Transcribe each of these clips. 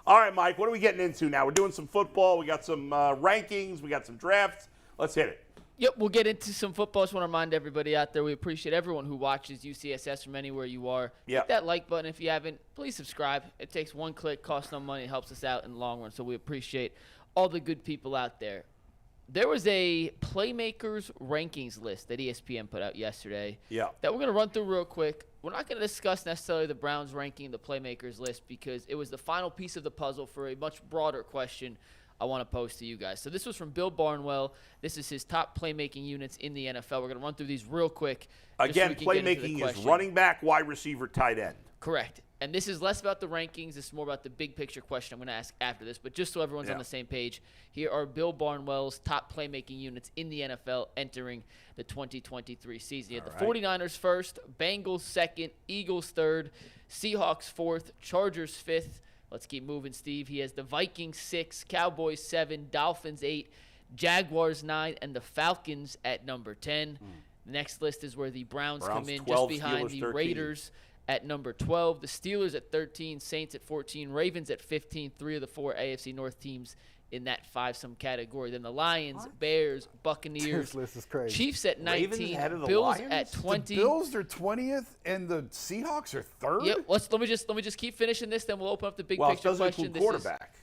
All right, Mike, what are we getting into now? We're doing some football. We got some rankings. We got some drafts. Let's hit it. Yep, we'll get into some football. Just want to remind everybody out there, we appreciate everyone who watches UCSS from anywhere you are. Yep. Hit that like button if you haven't. Please subscribe. It takes one click, costs no money, helps us out in the long run. So we appreciate all the good people out there. There was a Playmakers rankings list that ESPN put out yesterday that we're going to run through real quick. We're not going to discuss necessarily the Browns ranking the Playmakers list because it was the final piece of the puzzle for a much broader question I want to pose to you guys. So this was from Bill Barnwell. This is his top playmaking units in the NFL. We're going to run through these real quick. Again, playmaking is running back, wide receiver, tight end. Correct. And this is less about the rankings. This is more about the big picture question I'm going to ask after this. But just so everyone's on the same page, here are Bill Barnwell's top playmaking units in the NFL entering the 2023 season. You had the 49ers first, Bengals second, Eagles third, Seahawks fourth, Chargers fifth. Let's keep moving, Steve. He has the Vikings 6, Cowboys 7, Dolphins 8, Jaguars 9, and the Falcons at number 10. The next list is where the Browns come in 12, just behind Steelers the 13. Raiders at number 12, the Steelers at 13, Saints at 14, Ravens at 15, 3 of the 4 AFC North teams in that five-some category. Then the Lions, Bears, Buccaneers, This list is crazy. Chiefs at 19, ahead of the Bills Lions? at 20. The Bills are 20th, and the Seahawks are 3rd? Yep, let me just keep finishing this, then we'll open up the big Well, it picture doesn't question. include quarterback.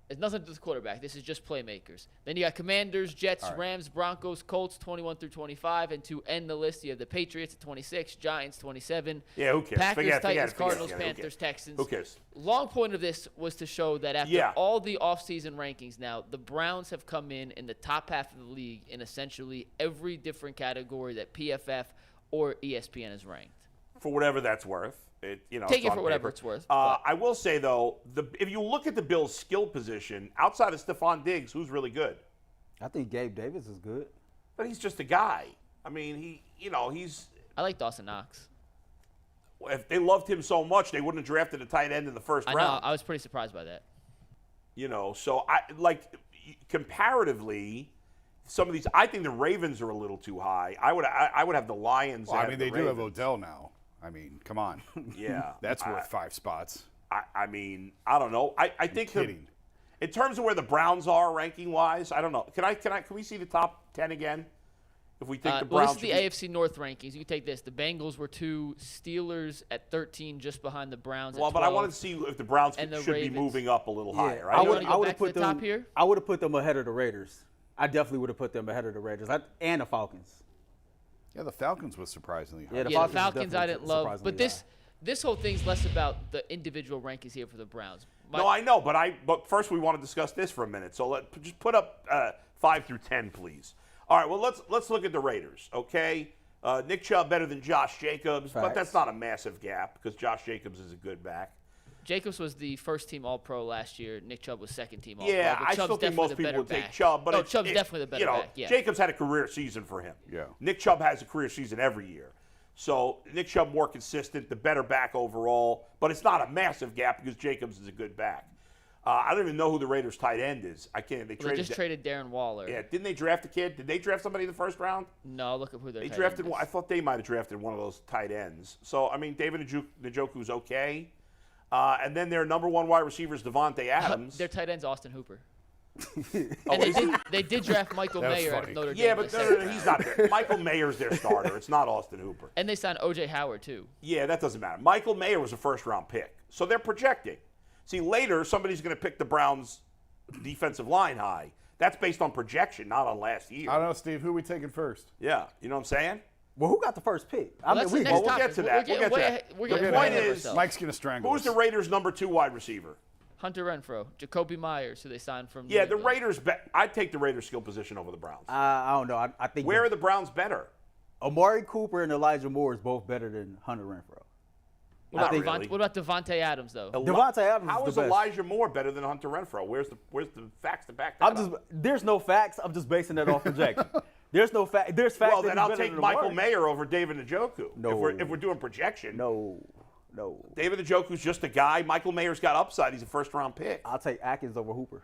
It's nothing to do with quarterback. This is just playmakers. Then you got Commanders, Jets, Rams, Broncos, Colts, 21 through 25. And to end the list, you have the Patriots at 26, Giants 27. Yeah, who cares? Packers, Titans, Cardinals, Panthers, Texans. Who cares? Long point of this was to show that after all the offseason rankings now, the Browns have come in the top half of the league in essentially every different category that PFF or ESPN has ranked. For whatever that's worth. Take it for whatever it's worth. I will say, though, if you look at the Bills' skill position, outside of Stephon Diggs, who's really good? I think Gabe Davis is good. But he's just a guy. I mean, he's I like Dawson Knox. If they loved him so much, they wouldn't have drafted a tight end in the first round. I know. I was pretty surprised by that. So comparatively, some of these, I think the Ravens are a little too high. I would have the Lions. Well, I mean, they do have Odell now. I mean, come on. Yeah. That's worth 5 spots. I mean, I don't know. I think in terms of where the Browns are ranking-wise, I don't know. Can we see the top 10 again? If we think the Browns. This is the AFC North rankings. You can take this. The Bengals were 2, Steelers at 13, just behind the Browns. Well, at 12, but I wanted to see if the Browns should be moving up a little higher. Right? I would have put them top here. I would have put them ahead of the Raiders. I definitely would have put them ahead of the Raiders and the Falcons. Yeah, the Falcons was surprisingly high. Yeah, the Falcons I didn't love. But this whole thing's less about the individual rankings here for the Browns. No, I know, but first we want to discuss this for a minute. So just put up 5 through 10, please. All right, well, let's look at the Raiders, okay? Nick Chubb better than Josh Jacobs, but that's not a massive gap because Josh Jacobs is a good back. Jacobs was the first-team All-Pro last year. Nick Chubb was second-team All-Pro. Yeah, I still think most people would take Chubb. But Chubb's definitely the better back. Yeah. Jacobs had a career season for him. Yeah. Nick Chubb has a career season every year. So Nick Chubb more consistent, the better back overall. But it's not a massive gap because Jacobs is a good back. I don't even know who the Raiders' tight end is. I can't. They just traded Darren Waller. Yeah, didn't they draft a kid? Did they draft somebody in the first round? No, look at who they drafted. I thought they might have drafted one of those tight ends. So I mean, David Njoku's okay. And then their number 1 wide receiver is Devontae Adams. Their tight end's Austin Hooper. And they did draft Michael Mayer out of Notre Dame. Yeah, but no, he's not there. Michael Mayer's their starter. It's not Austin Hooper. And they signed O.J. Howard, too. Yeah, that doesn't matter. Michael Mayer was a first-round pick. So they're projecting. See, later, somebody's going to pick the Browns' defensive line high. That's based on projection, not on last year. I don't know, Steve. Who are we taking first? Yeah, you know what I'm saying? Well, who got the first pick? We'll get to that. The point is, Mike's going to strangle who's the Raiders' number 2 wide receiver? Hunter Renfrow, Jacoby Myers, who they signed from. Yeah, the Raiders. I'd take the Raiders' skill position over the Browns. I don't know. I think. Where are the Browns better? Amari Cooper and Elijah Moore is both better than Hunter Renfrow. What about Devontae Adams though? Devontae Adams. How is Elijah Moore better than Hunter Renfrow? Where's the facts to back that up? There's no facts. I'm just basing that off projection. There's no fact. There's facts. Well, then I'll take Michael Mayer over David Njoku. No. If we're doing projection. No. David Njoku's just a guy. Michael Mayer's got upside. He's a first-round pick. I'll take Atkins over Hooper.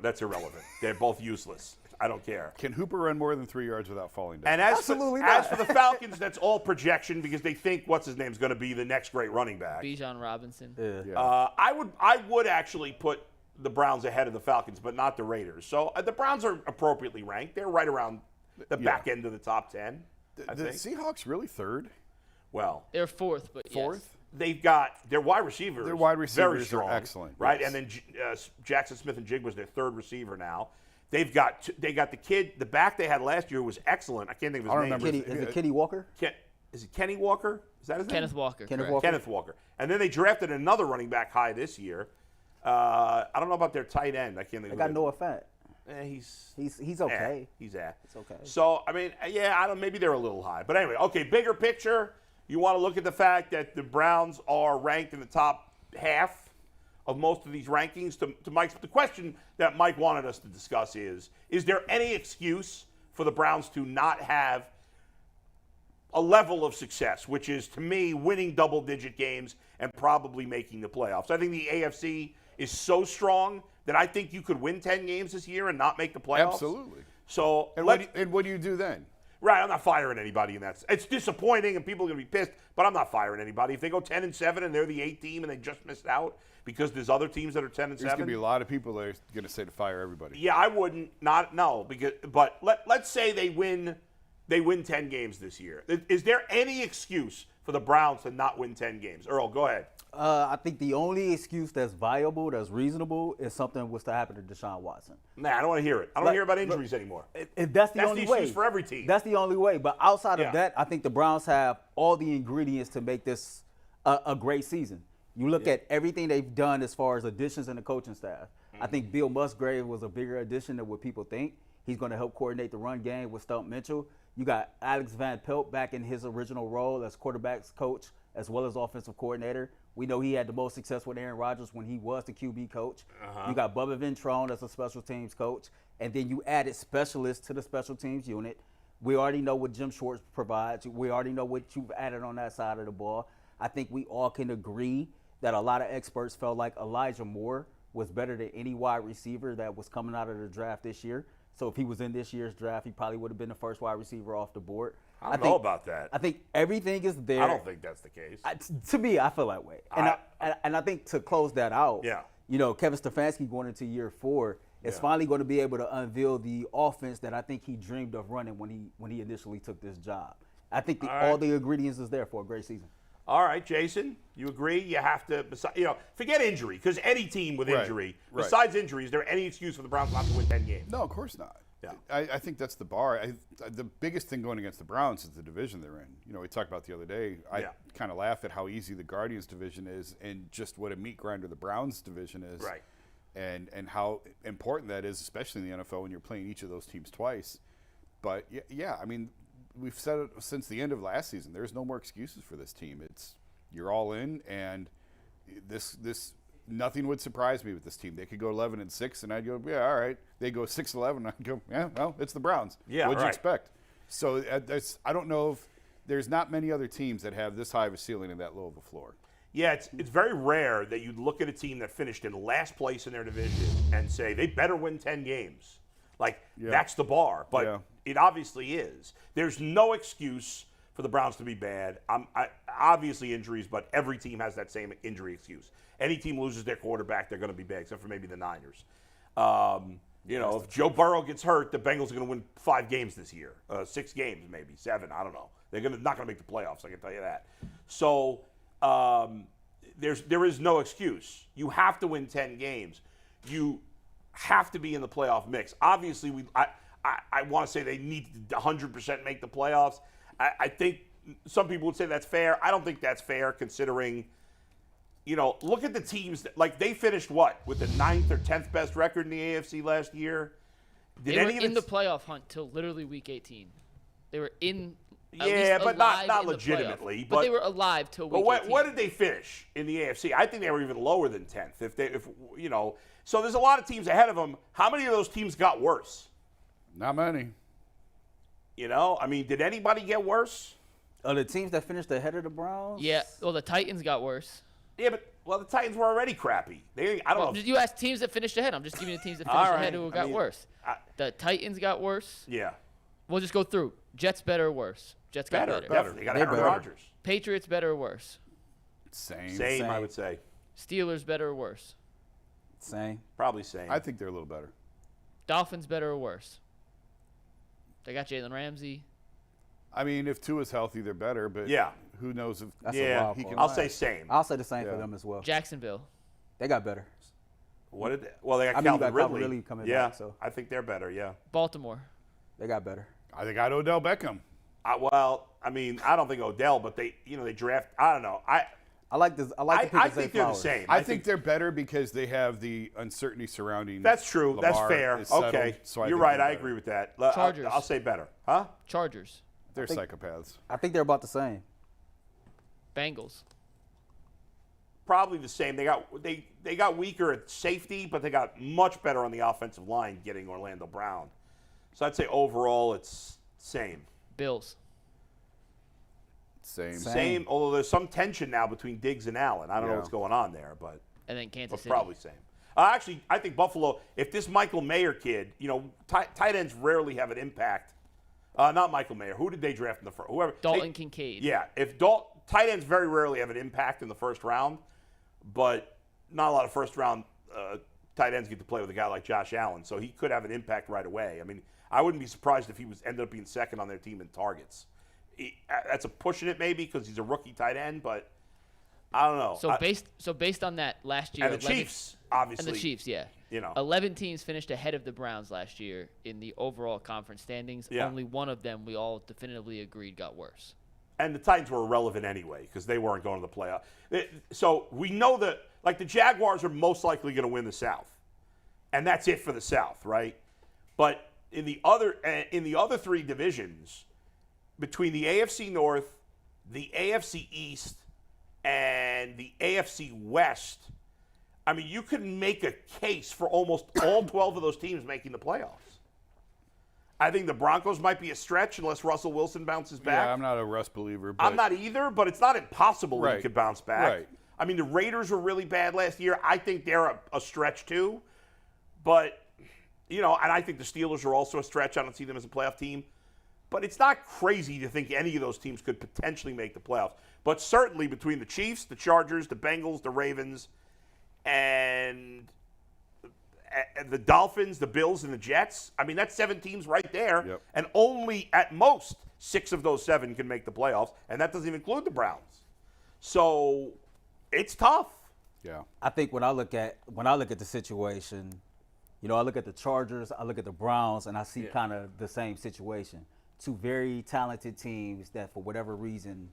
That's irrelevant. They're both useless. I don't care. Can Hooper run more than 3 yards without falling down? And Absolutely as not. for the Falcons, that's all projection because they think what's his name's going to be the next great running back. Bijan Robinson. Yeah. I would actually put the Browns ahead of the Falcons, but not the Raiders. So the Browns are appropriately ranked. They're right around the back end of the top 10. I The think. Seahawks really third? Well, They're fourth, but Fourth? they've got their wide receivers. Their wide very receivers are strong, excellent, right? yes. And then Jackson Smith and Jig was their third receiver now. They got the back they had last year was excellent. I can't think of his name. remember. Is it Kenny Walker? Is it Kenny Walker? Is that his name? Kenneth Walker. Kenneth correct. Walker. Kenneth Walker. And then they drafted another running back high this year. I don't know about their tight end. I can't think They of got it. Noah Fant. He's okay. He's at. It's okay. So I mean, yeah, I don't. Maybe they're a little high, but anyway, okay. Bigger picture, you want to look at the fact that the Browns are ranked in the top half of most of these rankings. To Mike's, the question that Mike wanted us to discuss is there any excuse for the Browns to not have a level of success, which is to me winning double-digit games and probably making the playoffs? I think the AFC is so strong that I think you could win 10 games this year and not make the playoffs. Absolutely. So And what do you do then? right, I'm not firing anybody, and it's disappointing, and people are going to be pissed. But I'm not firing anybody. If they go 10-7 and they're the 8th team and they just missed out because there's other teams that are 10-7. There's going to be a lot of people that are going to say to fire everybody. Yeah, I wouldn't. But let's say they win 10 games this year. Is there any excuse for the Browns to not win 10 games? Earl, go ahead. I think the only excuse that's viable, that's reasonable, is something was to happen to Deshaun Watson. Nah, I don't want to hear it. I don't want to hear about injuries anymore. If that's the That's only the way. excuse for every team. That's the only way. But outside Yeah. of that, I think the Browns have all the ingredients to make this a great season. You look at everything they've done as far as additions in the coaching staff. I think Bill Musgrave was a bigger addition than what people think. He's going to help coordinate the run game with Stump Mitchell. You got Alex Van Pelt back in his original role as quarterbacks coach as well as offensive coordinator. We know he had the most success with Aaron Rodgers when he was the QB coach. You got Bubba Ventrone as a special teams coach. And then you added specialists to the special teams unit. We already know what Jim Schwartz provides. We already know what you've added on that side of the ball. I think we all can agree that a lot of experts felt like Elijah Moore was better than any wide receiver that was coming out of the draft this year. So if he was in this year's draft, he probably would have been the first wide receiver off the board. I don't know about that. I think everything is there. I don't think that's the case. To me, I feel that way. And I think to close that out, Yeah. Kevin Stefanski going into year 4 is finally going to be able to unveil the offense that I think he dreamed of running when he initially took this job. I think all the ingredients is there for a great season. All right, Jason, you agree? You have to, forget injury, because any team with Right, injury, right. besides injury, is there any excuse for the Browns not to win 10 games? No, of course not. Yeah. I think that's the bar. The biggest thing going against the Browns is the division they're in. We talked about the other day. I kind of laugh at how easy the Guardians division is and just what a meat grinder the Browns division is. Right. And how important that is, especially in the NFL when you're playing each of those teams twice. But, yeah, I mean, we've said it since the end of last season. There's no more excuses for this team. You're all in, and this nothing would surprise me with this team. They could go 11-6, and I'd go, yeah, all right. They go 6-11, I'd go, yeah, well, it's the Browns. Yeah, What'd you right. expect? So I don't know if there's not many other teams that have this high of a ceiling and that low of a floor. Yeah, it's very rare that you'd look at a team that finished in last place in their division and say they better win 10 games. That's the bar. But it obviously is. There's no excuse for the Browns to be bad. Obviously injuries, but every team has that same injury excuse. Any team loses their quarterback, they're going to be bad, except for maybe the Niners. If Joe Burrow gets hurt, the Bengals are going to win 5 games this year, 6 games maybe, 7. I don't know. They're not going to make the playoffs. I can tell you that. So there is no excuse. You have to win 10 games. You have to be in the playoff mix. Obviously, I want to say they need to 100% make the playoffs. I think some people would say that's fair. I don't think that's fair considering, look at the teams. They finished what? With the 9th or 10th best record in the AFC last year? They were in the playoff hunt till literally week 18. They were in but not legitimately. But they were alive till week 18. What did they finish in the AFC? I think they were even lower than 10th. So there's a lot of teams ahead of them. How many of those teams got worse? Not many. Did anybody get worse? The teams that finished ahead of the Browns? Yeah. Well, the Titans got worse. Yeah, but the Titans were already crappy. I don't know. You asked teams that finished ahead. I'm just giving you the teams that finished ahead who got worse. The Titans got worse. Yeah. We'll just go through. Jets better or worse? Jets got better. Definitely. They got Aaron Rodgers. Patriots better or worse? Same, I would say. Steelers better or worse? Same. Probably same. I think they're a little better. Dolphins better or worse? They got Jalen Ramsey. I mean, if Tua's healthy, they're better, but who knows if That's a wild he card. can I'll last. say same. I'll say the same for them as well. Jacksonville. They got better. What did they? Well, they got I mean, Calvin you got Calvin Ridley. Ridley coming yeah, back, so. I think they're better, yeah. Baltimore. They got better. I think I'd Odell Beckham. I mean, I don't think Odell, but they draft. I don't know. I like this. I like the pick I of Zay think they're the Flowers. same. I think they're better because they have the uncertainty surrounding. That's true. Lamar That's fair. is settled, Okay. so You're think right. they're I better. agree with that. Chargers. I'll say better. Huh? Chargers. They're psychopaths. I think they're about the same. Bengals. Probably the same. They got weaker at safety, but they got much better on the offensive line getting Orlando Brown. So I'd say overall it's same. Bills. Same, although there's some tension now between Diggs and Allen. I don't know what's going on there, but And then Kansas City. probably same. Actually, I think Buffalo, if this Michael Mayer kid, tight ends rarely have an impact. Not Michael Mayer. Who did they draft in the first? Whoever. Dalton Kincaid. Yeah, tight ends very rarely have an impact in the first round, but not a lot of first-round tight ends get to play with a guy like Josh Allen, so he could have an impact right away. I mean, I wouldn't be surprised if he ended up being second on their team in targets. That's a pushing it maybe because he's a rookie tight end, but I don't know. So based on that last year, and the Chiefs, obviously, and the Chiefs, yeah. 11 teams finished ahead of the Browns last year in the overall conference standings. Yeah. Only one of them we all definitively agreed got worse. And the Titans were irrelevant anyway because they weren't going to the playoff. So we know that, like, the Jaguars are most likely going to win the South, and that's it for the South, right? But in the other three divisions, between the AFC North, the AFC East, and the AFC West, I mean, you could make a case for almost all 12 of those teams making the playoffs. I think the Broncos might be a stretch unless Russell Wilson bounces back. Yeah, I'm not a Russ believer. But I'm not either, but it's not impossible that he could bounce back. Right. I mean, the Raiders were really bad last year. I think they're a stretch too. But, and I think the Steelers are also a stretch. I don't see them as a playoff team. But it's not crazy to think any of those teams could potentially make the playoffs. But certainly between the Chiefs, the Chargers, the Bengals, the Ravens, and the Dolphins, the Bills, and the Jets, I mean, that's 7 teams right there. Yep. And only at most 6 of those 7 can make the playoffs. And that doesn't even include the Browns. So it's tough. Yeah. I think when I look at the situation, I look at the Chargers, I look at the Browns, and I see kind of the same situation. 2 very talented teams that, for whatever reason,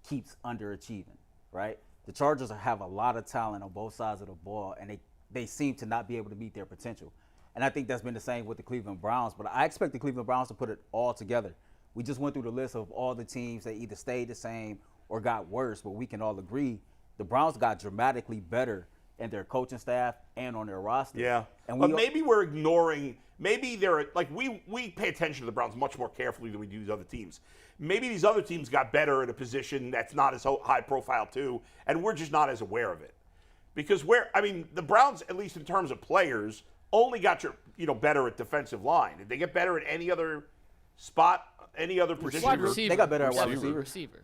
keeps underachieving, right? The Chargers have a lot of talent on both sides of the ball, and they seem to not be able to meet their potential. And I think that's been the same with the Cleveland Browns, but I expect the Cleveland Browns to put it all together. We just went through the list of all the teams that either stayed the same or got worse, but we can all agree the Browns got dramatically better in their coaching staff and on their roster. Yeah. And but maybe we're ignoring, maybe they're, like, we pay attention to the Browns much more carefully than we do these other teams. Maybe these other teams got better at a position that's not as high profile too, and we're just not as aware of it. Because the Browns, at least in terms of players, only got better at defensive line. Did they get better at any other spot, any other position? Wide receiver. They got better at wide Receiver. receiver.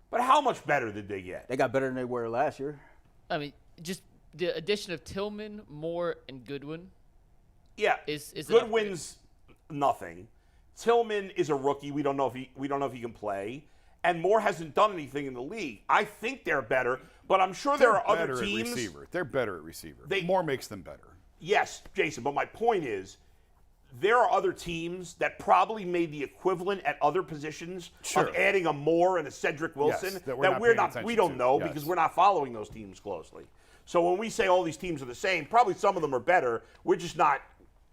But how much better did they get? They got better than they were last year. I mean, just the addition of Tillman, Moore, and Goodwin. Yeah, is Goodwin's nothing. Tillman is a rookie. We don't know if he can play. And Moore hasn't done anything in the league. I think they're better, but I'm sure there are other teams. They're better at receiver. They- Moore makes them better. Yes, Jason, but my point is there are other teams that probably made the equivalent at other positions of adding a Moore and a Cedric Wilson that we're not paying attention we don't to. know Yes. because we're not following those teams closely. So when we say all these teams are the same, probably some of them are better. We're just not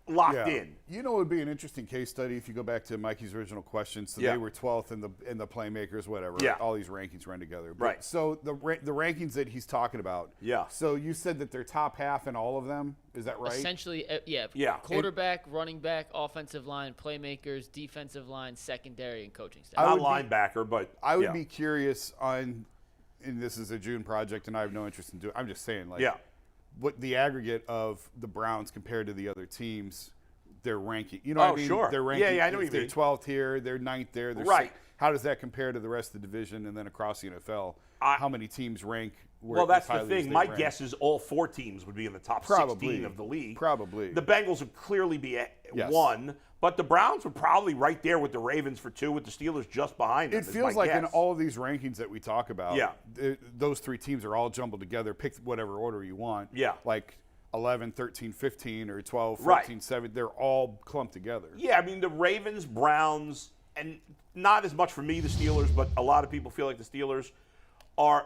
locked in. You know, it would be an interesting case study if you go back to Mikey's original question. So they were 12th in the Playmakers, whatever. Yeah. All these rankings run together. But, Right. So the rankings that he's talking about. Yeah. So you said that they're top half in all of them. Is that right? Essentially, Yeah. Quarterback, running back, offensive line, playmakers, defensive line, secondary, and coaching staff. Not linebacker, but I would be curious on and this is a June project, and I have no interest in doing. I'm just saying, like, Yeah. what the aggregate of the Browns compared to the other teams, their ranking. You know what I mean? Sure. Their ranking. Yeah, I know what you they're mean. 12th here, they're 9th there. They're Right. How does that compare to the rest of the division and then across the NFL? How many teams rank? Well, that's as the highly as thing. they My rank? guess is all 4 teams would be in the top Probably. 16 of the league. Probably. The Bengals would clearly be at Yes. 1, but the Browns would probably right there with the Ravens for 2, with the Steelers just behind them. It is feels my like in guess. all of these rankings that we talk about, Yeah. Those 3 teams are all jumbled together. Pick whatever order you want. Yeah. Like 11, 13, 15, or 12, Right. 14, 7. They're all clumped together. Yeah, I mean, the Ravens, Browns, and not as much for me, the Steelers, but a lot of people feel like the Steelers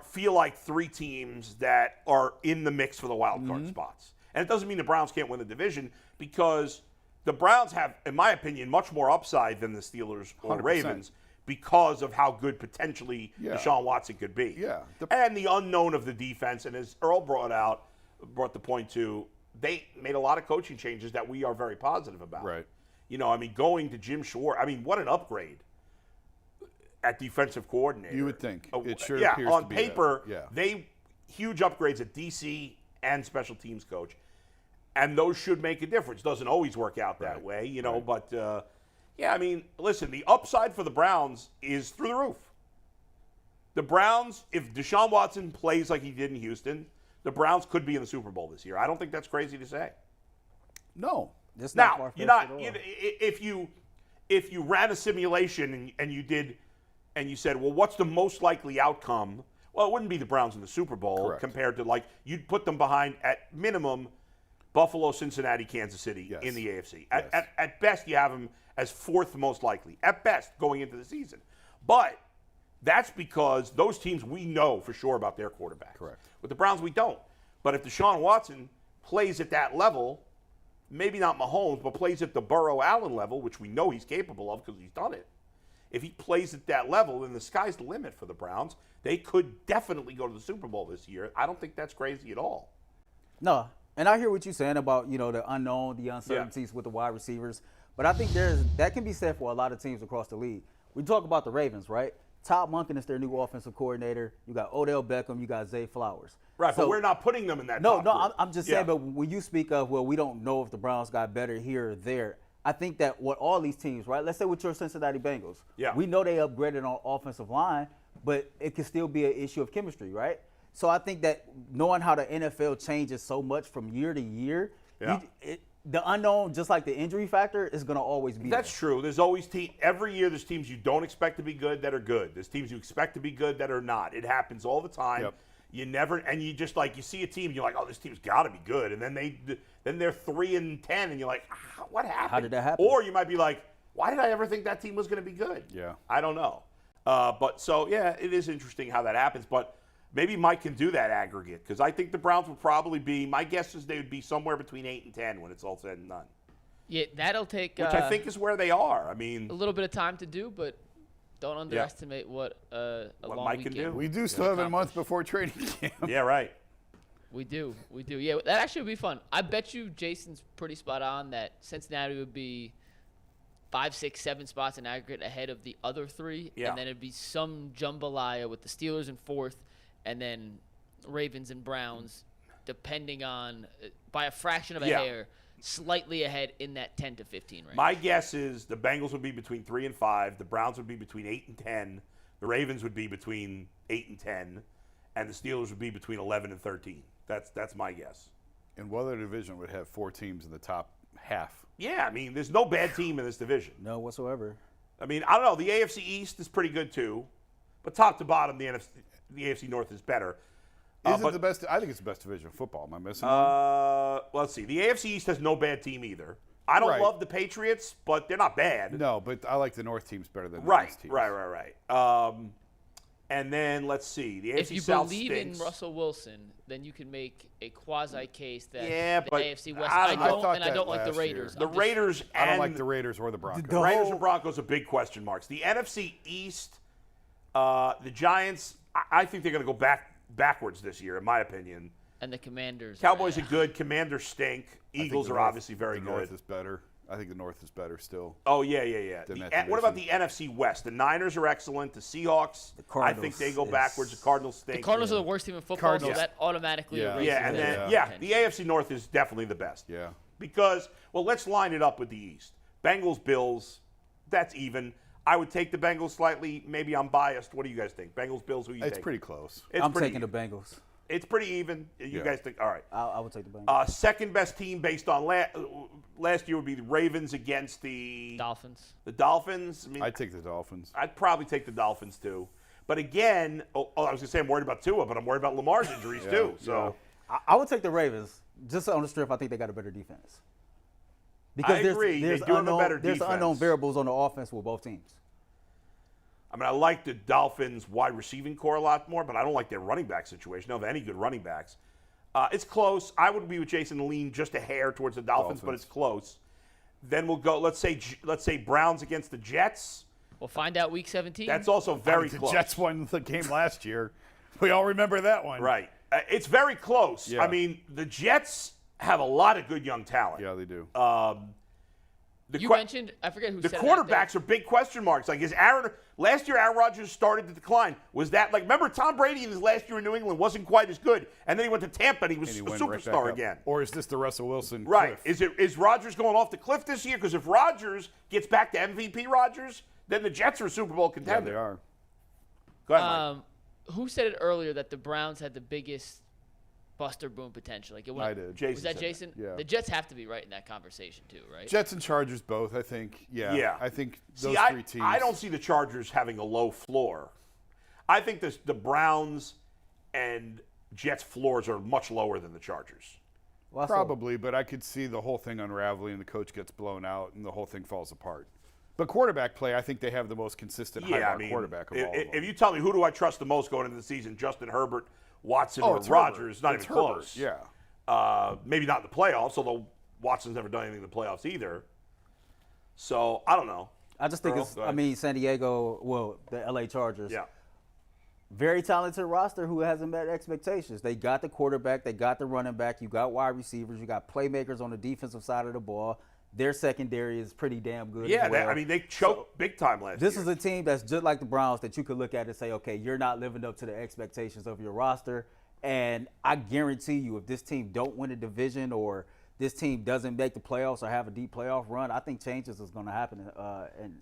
feel like 3 teams that are in the mix for the wild card spots. And it doesn't mean the Browns can't win the division, because the Browns have, in my opinion, much more upside than the Steelers or 100%. Ravens because of how good potentially Yeah. Deshaun Watson could be. Yeah. And the unknown of the defense. And as Earl brought the point to, they made a lot of coaching changes that we are very positive about. Right. You know, I mean, going to Jim Schwartz, I mean, what an upgrade at defensive coordinator. You would think. It sure yeah, appears on to be paper, that. Yeah. they huge upgrades at DC and special teams coach. And those should make a difference. Doesn't always work out that way, you know, but yeah, I mean, listen, the upside for the Browns is through the roof. The Browns, if Deshaun Watson plays like he did in Houston, the Browns could be in the Super Bowl this year. I don't think that's crazy to say. No. It's not Now, far-fetched you're not. at all. If you ran a simulation and you said, well, what's the most likely outcome? Well, it wouldn't be the Browns in the Super Bowl. Correct. Compared to, like, you'd put them behind at minimum Buffalo, Cincinnati, Kansas City Yes. in the AFC. Yes. At best, you have them as 4th most likely. At best, going into the season, but that's because those teams, we know for sure about their quarterbacks. Correct. With the Browns, we don't. But if Deshaun Watson plays at that level, maybe not Mahomes, but plays at the Burrow-Allen level, which we know he's capable of because he's done it. If he plays at that level, then the sky's the limit for the Browns. They could definitely go to the Super Bowl this year. I don't think that's crazy at all. No, and I hear what you're saying about, you know, the unknown, the uncertainties with the wide receivers. But I think that can be said for a lot of teams across the league. We talk about the Ravens, right? Todd Monken is their new offensive coordinator. You got Odell Beckham. You got Zay Flowers. Right, So- but we're not putting them in that No, top no, group. I'm just Yeah. saying, but when you speak of, well, we don't know if the Browns got better here or there, I think that what all these teams, right? Let's say with your Cincinnati Bengals. Yeah. We know they upgraded on offensive line, but it could still be an issue of chemistry, right? So I think that knowing how the NFL changes so much from year to year, Yeah. the unknown, just like the injury factor, is going to always be That's there. true. There's always every year there's teams you don't expect to be good that are good. There's teams you expect to be good that are not. It happens all the time. Yep. You never, and you just like, you see a team, you're like, oh, this team's got to be good, and then they're 3-10, and you're like, what happened? How did that happen? Or you might be like, why did I ever think that team was going to be good? Yeah. I don't know. But so yeah, it is interesting how that happens. But maybe Mike can do that aggregate, because I think the Browns would probably be. My guess is they would be somewhere between 8 and 10 when it's all said and done. Yeah, that'll take Which I think is where they are. I mean, a little bit of time to do, but don't underestimate what a long Mike can weekend do. We do still have a month before training camp. yeah, right. We do. Yeah, that actually would be fun. I bet you Jason's pretty spot on that Cincinnati would be 5, 6, 7 spots in aggregate ahead of the other 3. Yeah. And then it'd be some jambalaya with the Steelers in 4th and then Ravens and Browns, depending on, by a fraction of a hair, slightly ahead in that 10 to 15 range. My guess is the Bengals would be between 3 and 5. The Browns would be between 8 and 10. The Ravens would be between 8 and 10. And the Steelers would be between 11 and 13. That's my guess. And what other division would have 4 teams in the top half? Yeah, I mean, there's no bad team in this division. No whatsoever. I mean, I don't know. The AFC East is pretty good too, but top to bottom, the AFC North is better. Is it the best? I think it's the best division of football. Am I missing one? Let's see. The AFC East has no bad team either. I don't Right. love the Patriots, but they're not bad. No, but I like the North teams better than the Right, East teams. right. And then let's see. The AFC if you South believe stinks. in Russell Wilson, then you can make a quasi case that Yeah, the but AFC West. I I don't know. don't, I thought and I that don't like the last year. Raiders. The I'm just- Raiders I don't and like the Raiders or the Broncos. The Raiders whole- and Broncos are big question marks. The NFC East, the Giants, I think they're going to go backwards this year, in my opinion. and the Commanders. Cowboys are good. Commanders stink. I think Eagles the are North- obviously very the good. North is better. I think the North is better still. Oh, yeah. Than that What about division. the NFC West? The Niners are excellent. The Seahawks, I Cardinals think they go is- backwards. The Cardinals stink. The Cardinals are the worst team in football, Cardinals. so that automatically erases Yeah, and their then, contention. the AFC North is definitely the best. Yeah. Because, well, let's line it up with the East. Bengals, Bills, that's even. I would take the Bengals slightly. Maybe I'm biased. What do you guys think? Bengals, Bills, who you It's take? pretty close. It's I'm pretty taking the even. Bengals. It's pretty even. You Yeah. guys think? All right. I would take the Bengals. Second best team based on last year would be the Ravens against the Dolphins. Dolphins. I mean, I'd take the Dolphins. I'd probably take the Dolphins too. But again, I was going to say I'm worried about Tua, but I'm worried about Lamar's injuries too. So I would take the Ravens just on the strength. I think they got a better defense. Because I agree. They do have a better there's defense. unknown variables on the offense with both teams. I mean, I like the Dolphins' wide receiving core a lot more, but I don't like their running back situation. They don't have any good running backs. It's close. I would be with Jason and lean just a hair towards the Dolphins, but it's close. Then we'll go. Let's say Browns against the Jets. We'll find out week 17. That's also very the close. Jets won the game last year. We all remember that one. Right. It's very close. Yeah. I mean, the Jets have a lot of good young talent. Yeah, they do. You mentioned, I forget who the said quarterbacks are big question marks. Like, last year Aaron Rodgers started to decline. Was that, like, remember Tom Brady in his last year in New England wasn't quite as good, and then he went to Tampa and he was And he a went right back superstar up. again. Or is this the Russell Wilson Right. cliff? Is Rodgers going off the cliff this year? Because if Rodgers gets back to MVP Rodgers, then the Jets are a Super Bowl Yeah, contender. they are. Go ahead, Mike. Who said it earlier that the Browns had the biggest Buster Boom potential? Like I did. Jason Was that said Jason? Yeah. The Jets have to be right in that conversation too, right? Jets and Chargers both, I think. Yeah. I think those See, three teams. I don't see the Chargers having a low floor. I think the Browns and Jets floors are much lower than the Chargers. Well, Probably, but I could see the whole thing unraveling and the coach gets blown out and the whole thing falls apart. But quarterback play, I think they have the most consistent high-bar quarterback of all of them. If you tell me who do I trust the most going into the season, Justin Herbert, Watson, or it's Rodgers, Herbert. not It's even Herbert, close. Yeah. Maybe not in the playoffs, although Watson's never done anything in the playoffs either. So, I don't know. I just think Earl, it's, go I ahead. mean, San Diego, well, the LA Chargers. Yeah. Very talented roster who hasn't met expectations. They got the quarterback, they got the running back, you got wide receivers, you got playmakers on the defensive side of the ball. Their secondary is pretty damn good. Yeah, as well. they choked big time last This year. is a team that's just like the Browns that you could look at and say, okay, you're not living up to the expectations of your roster. And I guarantee you, if this team don't win a division or this team doesn't make the playoffs or have a deep playoff run, I think changes is going to happen.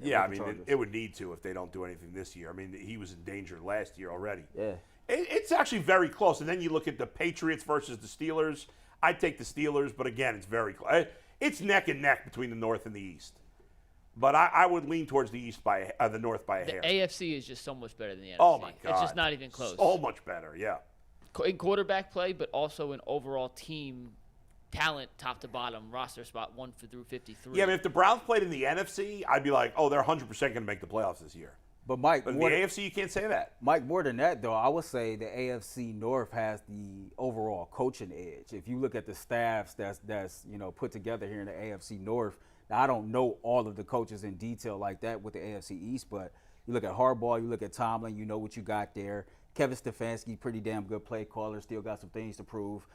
Yeah, I with the mean, Chargers. it would need to if they don't do anything this year. I mean, he was in danger last year already. Yeah. It's actually very close. And then you look at the Patriots versus the Steelers. I'd take the Steelers, but again, it's very close. It's neck and neck between the North and the East. But I would lean towards the the North by a The hair. AFC is just so much better than the NFC. Oh my God, It's just not even close. So much better, yeah. In quarterback play, but also in overall team talent, top to bottom, roster spot 1 through 53. Yeah, I mean, if the Browns played in the NFC, I'd be like, oh, they're 100% going to make the playoffs this year. But Mike, But in the AFC, you can't say that. Mike, more than that, though, I would say the AFC North has the overall coaching edge. If you look at the staffs that's put together here in the AFC North, now I don't know all of the coaches in detail like that with the AFC East, but you look at Harbaugh, you look at Tomlin, you know what you got there. Kevin Stefanski, pretty damn good play caller, still got some things to prove.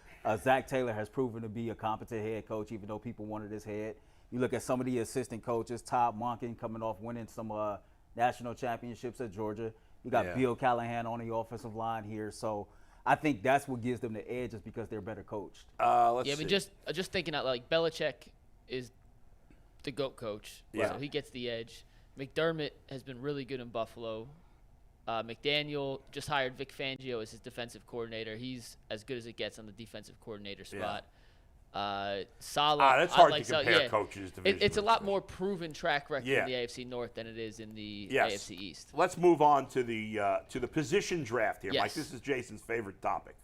Zach Taylor has proven to be a competent head coach, even though people wanted his head. You look at some of the assistant coaches, Todd Monken coming off winning some national championships at Georgia. You got Bill Callahan on the offensive line here. So I think that's what gives them the edge is because they're better coached. Let's I mean, see. just thinking out like Belichick is the GOAT coach, Yeah. so he gets the edge. McDermott has been really good in Buffalo. McDaniel just hired Vic Fangio as his defensive coordinator. He's as good as it gets on the defensive coordinator spot. Saleh. That's I hard like to compare yeah. coaches. It's a lot more proven track record Yeah. in the AFC North than it is in the Yes. AFC East. Let's move on to the position draft here, Yes. Mike. This is Jason's favorite topic.